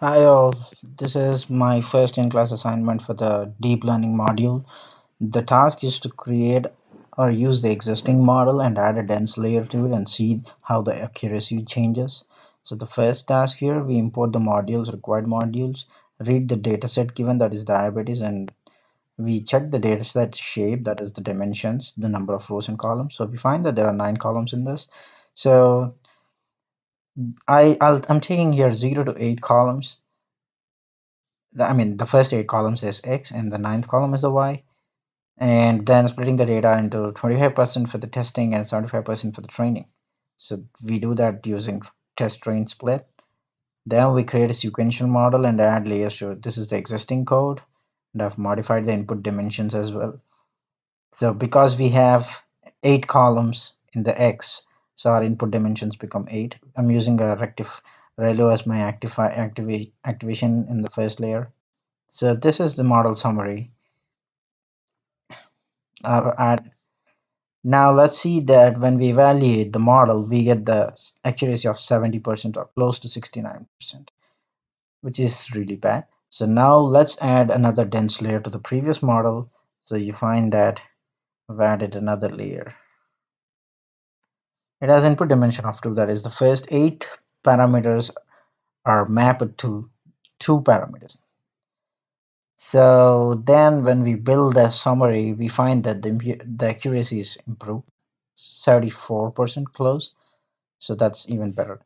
Hi all, this is my first in-class assignment for the deep learning module. The task is to create or use the existing model and add a dense layer to it and see how the accuracy changes. So the first task here, we import the required modules, read the dataset given, that is diabetes, and we check the dataset shape, that is the dimensions, the number of rows and columns. So we find that there are 9 columns in this. So I'm taking here 0 to 8 columns. The first 8 columns is X and the ninth column is the Y, and then splitting the data into 25% for the testing and 75% for the training. So we do that using test train split. Then we create a sequential model and add layers to it. This is the existing code, and I've modified the input dimensions as well. So because we have 8 columns in the X, so our input dimensions become 8. I'm using a rectif relu as my activation in the first layer. So this is the model summary. Now let's see that when we evaluate the model, we get the accuracy of 70% or close to 69%, which is really bad. So now let's add another dense layer to the previous model. So you find that I've added another layer. It has input dimension of 2, that is the first 8 parameters are mapped to 2 parameters. So then when we build the summary, we find that the accuracy is improved, 74% close. So that's even better.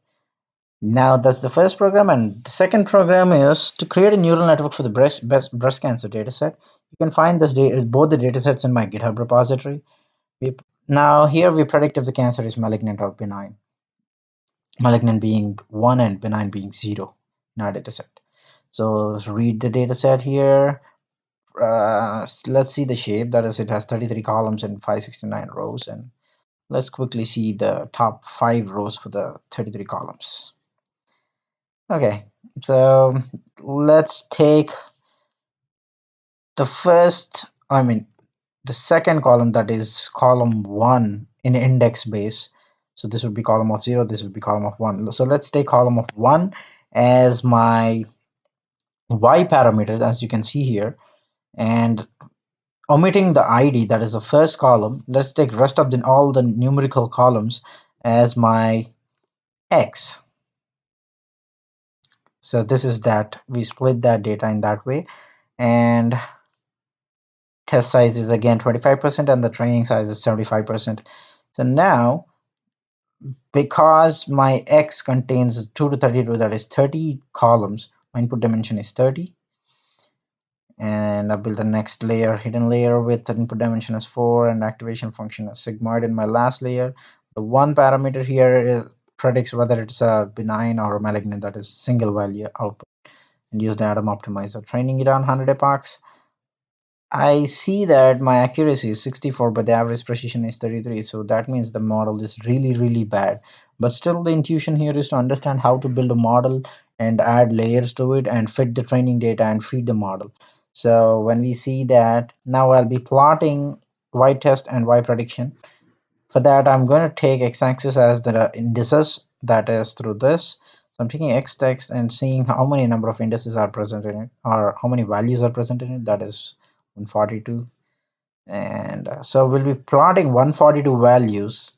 Now that's the first program, and the second program is to create a neural network for the breast cancer dataset. You can find both the datasets in my GitHub repository. Now here we predict if the cancer is malignant or benign. Malignant being 1 and benign being 0 in our dataset. So let's read the dataset here. Let's see the shape. That is, it has 33 columns and 569 rows. And let's quickly see the top 5 rows for the 33 columns. Okay, so let's take the second column, that is column 1 in index base. So this would be column of 0, this would be column of 1. So let's take column of 1 as my y parameter, as you can see here, and omitting the ID, that is the first column, let's take rest of all the numerical columns as my x. So this is that we split that data in that way, and test size is again 25% and the training size is 75%. So now because my X contains 2 to 32, that is 30 columns, my input dimension is 30, and I build the next layer, hidden layer, with the input dimension as 4 and activation function as sigmoid in my last layer. The one parameter here predicts whether it's a benign or a malignant, that is single value output, and use the Atom optimizer, training it on 100 epochs. I see that my accuracy is 64, but the average precision is 33. So that means the model is really bad. But still, the intuition here is to understand how to build a model and add layers to it and fit the training data and feed the model. So when we see that, now I'll be plotting y test and y prediction. For that, I'm going to take x-axis as the indices, that is through this. So I'm taking x text and seeing how many number of indices are present in it, or how many values are present in it, that is 142. And so we'll be plotting 142 values,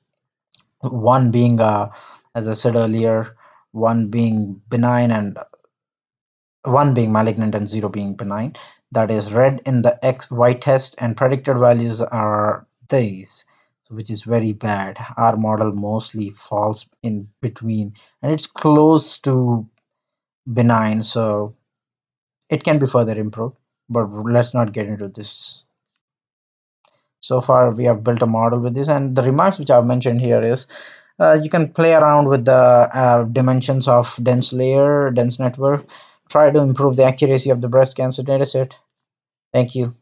one being as I said earlier, one being benign and one being malignant and 0 being benign. That is red in the y test, and predicted values are these, which is very bad. Our model mostly falls in between and it's close to benign, so it can be further improved, but let's not get into this. So far we have built a model with this, and the remarks which I've mentioned here is you can play around with the dimensions of dense layer, dense network, try to improve the accuracy of the breast cancer dataset. Thank you.